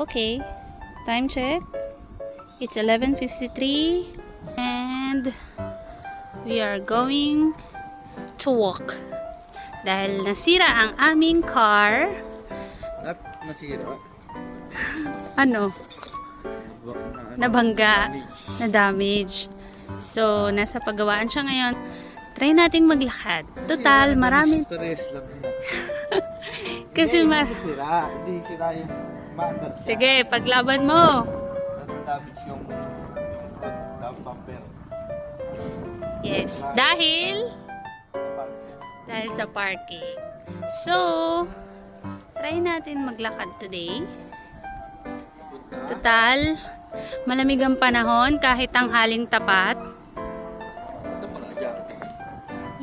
Okay, time check. It's 11:53 and we are going to walk. Dahil nasira ang aming car. At nasira. Ano? Nabangga. Na-damage. So, nasa paggawaan siya ngayon. Try nating maglakad. Total, maraming... Stress lang mo. Kasi Hindi sira. Hindi sira yung matter. Sige, paglaban mo. Damage yung bumper. Yes, dahil sa parking. So, try natin maglakad today. Total, malamig ang panahon kahit tanghaling tapat.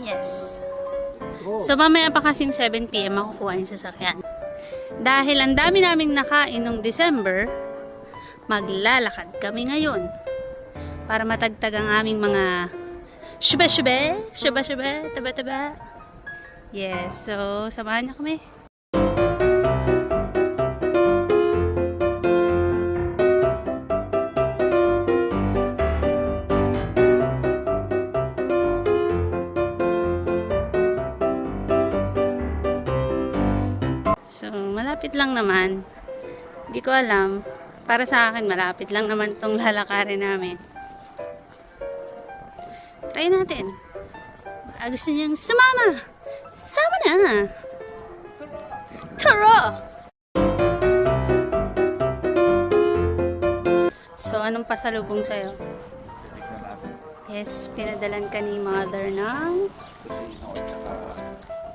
Yes. So, mamaya pa kasing 7 PM makukuha yung sasakyan. Dahil ang dami naming nakain nung December, maglalakad kami ngayon para matagtag ang aming mga shube-shube, taba-taba. Yes, so samahan niyo kami. So, malapit lang naman. Hindi ko alam. Para sa akin, malapit lang naman tong lalakarin namin. Try natin. Baka gusto niyang sumama. Sama na! Tara! So, anong pasalubong sa'yo? Yes, pinadalan ka ni mother ng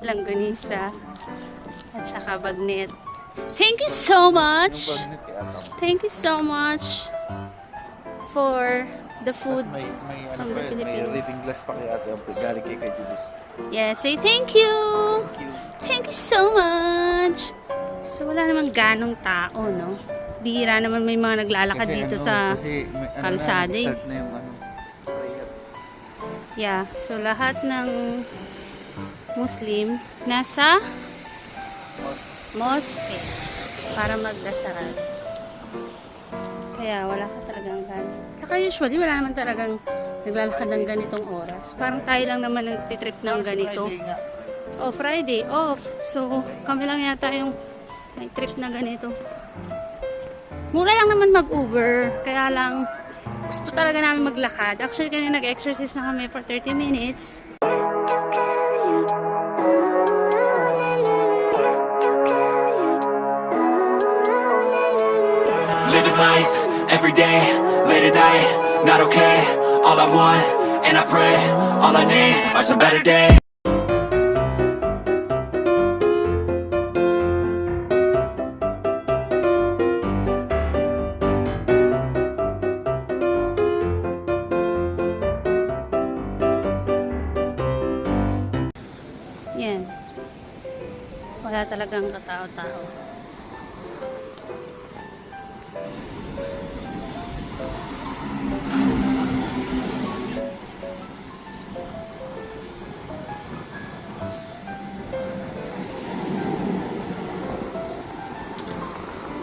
langganisa at saka bagnet. Thank you so much! Thank you so much for the food from the Philippines. May reading glass pa kay ate ang galing kay Julius. Yes, say thank you! Thank you so much! So, wala namang ganong tao, no? Bihira naman may mga naglalakad dito sa kalsada. Start na yung prayer. Yeah, so lahat ng Muslim nasa mosque para magdasal. Kaya wala ka talagang gano'n. Tsaka usually wala naman talagang naglalakad ng ganitong oras. Parang tayo lang naman nagtitrip ng ganito. Oh, Friday off. So, kami lang yata yung may trip na ganito. Mura lang naman mag-Uber. Kaya lang gusto talaga namin maglakad. Actually, kanina nag-exercise na kami for 30 minutes. Living life, every day, late at night, not okay. All I want, and I pray, all I need are some better days. Yan. Wala talagang katao-tao.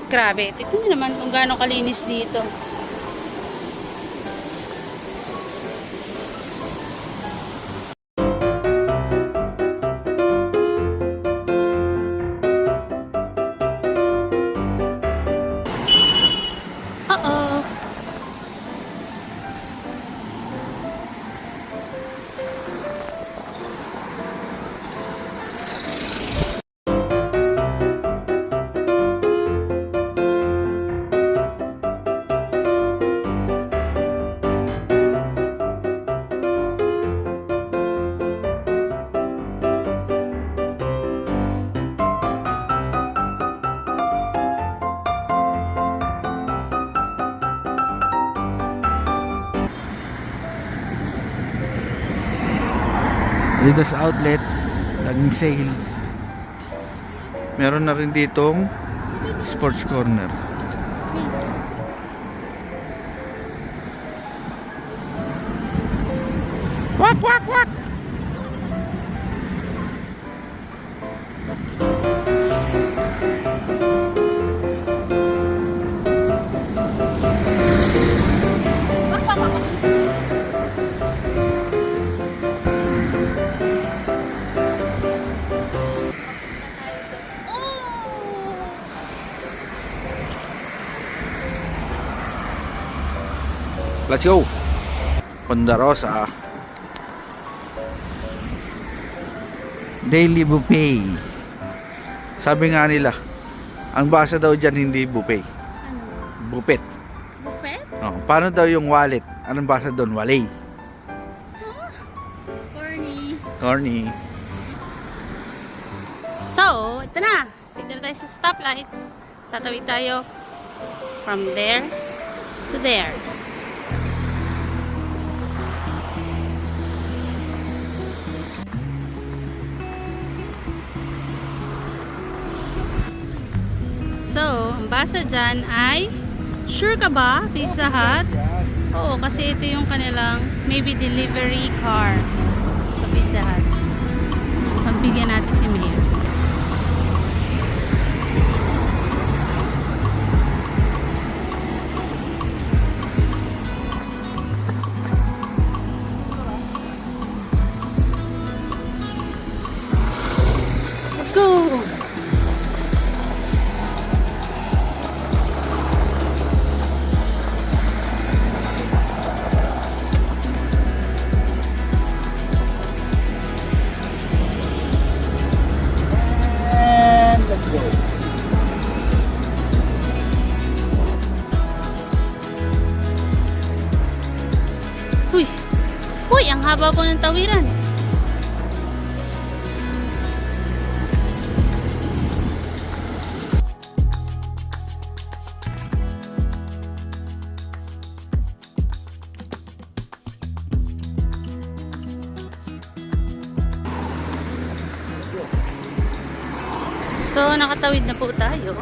Grabe, tignan nyo naman kung gaano kalinis dito. Uh-oh. Dito sa outlet, laging sale. Meron na rin ditong sports corner. Wak wak wak! Let's go! Ponderosa. Daily buffet. Sabi nga nila, ang basa daw dyan hindi buffet. Ano? Buffet. Buffet? Oh, paano daw yung wallet? Anong basa doon? Walay. Corny. Corny. So, ito na. Tignan tayo sa stoplight. Tatawid tayo from there to there. So, ang basa dyan ay sure ka ba? Pizza Hut? Oo, kasi ito yung kanilang maybe delivery car sa Pizza Hut. Pagbigyan natin si Mayor. Let's go! And let's go. Uy! Uy! Ang haba po ng tawiran. So, nakatawid na po tayo.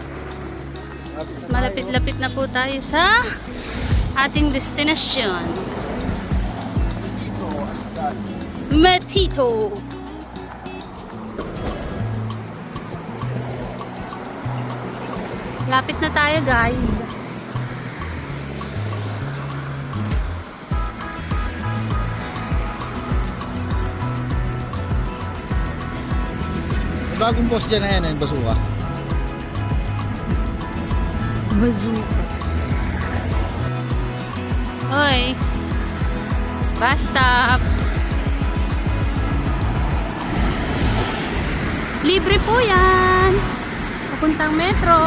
Malapit-lapit na po tayo sa ating destinasyon. Metito. Lapit na tayo, guys. Bagong boss dyan na yan, yung basuka. Bazooka. Hoy. Bus stop. Libre po yan. Papuntang metro.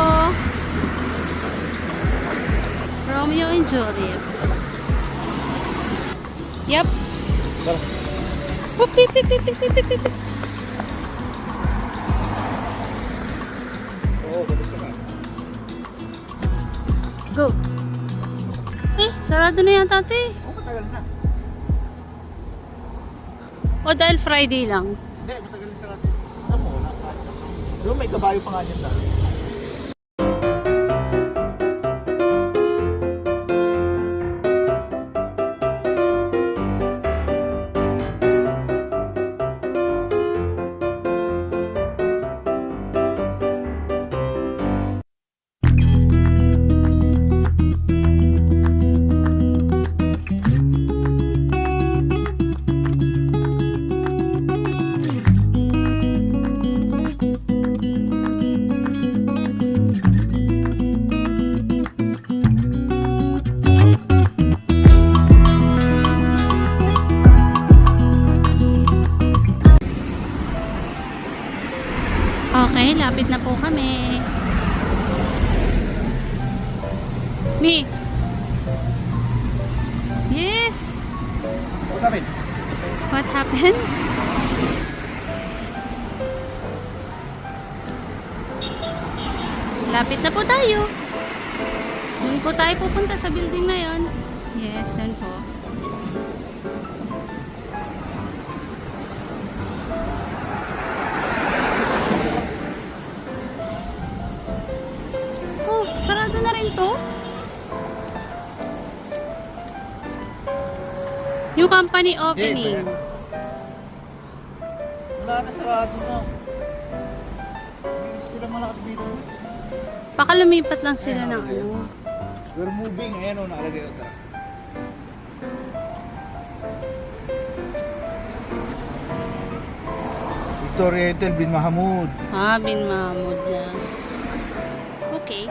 Romeo and Juliet. Yep. Pup, pip, pip, pip, pip, pip, pip, pip. Oo, basta ka. Go. Eh, sarado na yata ito eh. Oo, matagal na. O dahil Friday lang. Hindi, matagal na sa natin. Ano mo, wala ka. Doon may kabayo pa nga dyan dati. Okay, lapit na po kami. Me. Yes. What happened? What happened? Lapit na po tayo. Doon po tayo pupunta sa building na yon. Yes, doon po. Oh, sarado na rin to. New company opening. Wala na, sarado na. Hindi sila malakas dito. Baka lumipat lang sila ng ano. We're moving. Ayan o, nakalagay o. Tara. Victoria Hotel bin Mahamud. Ah, bin Mahmud na. Okay.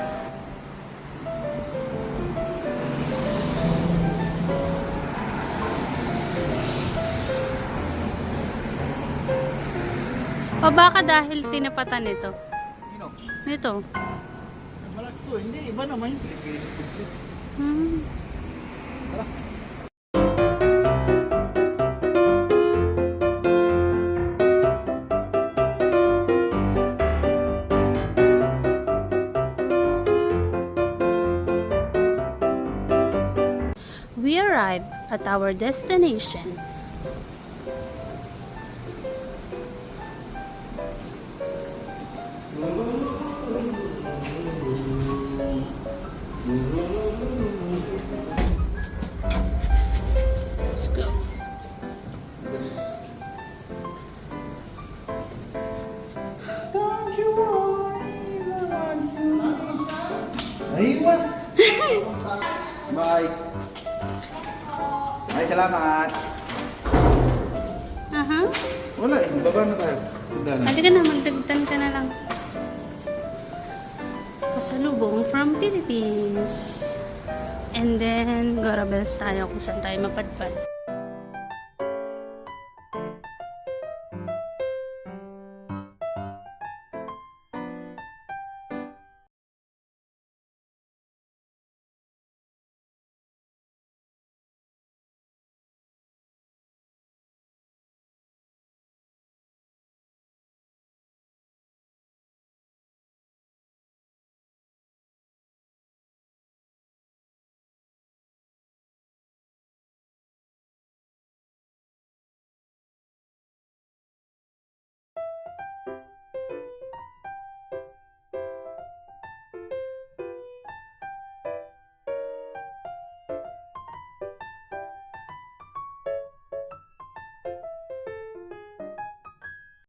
O baka dahil tinapatan nito. Sino? Nito. Malas to. Hindi, iba naman yung Pilipino food. Hmm. We arrived at our destination. Let's go. Aywan. Bye. Ay, salamat. Aha. Wala eh, baba na tayo. Punta na. Halika na, magdagdan ka na lang. Pasalubong from Philippines. And then, Gorabels tayo kung saan tayo mapadpad.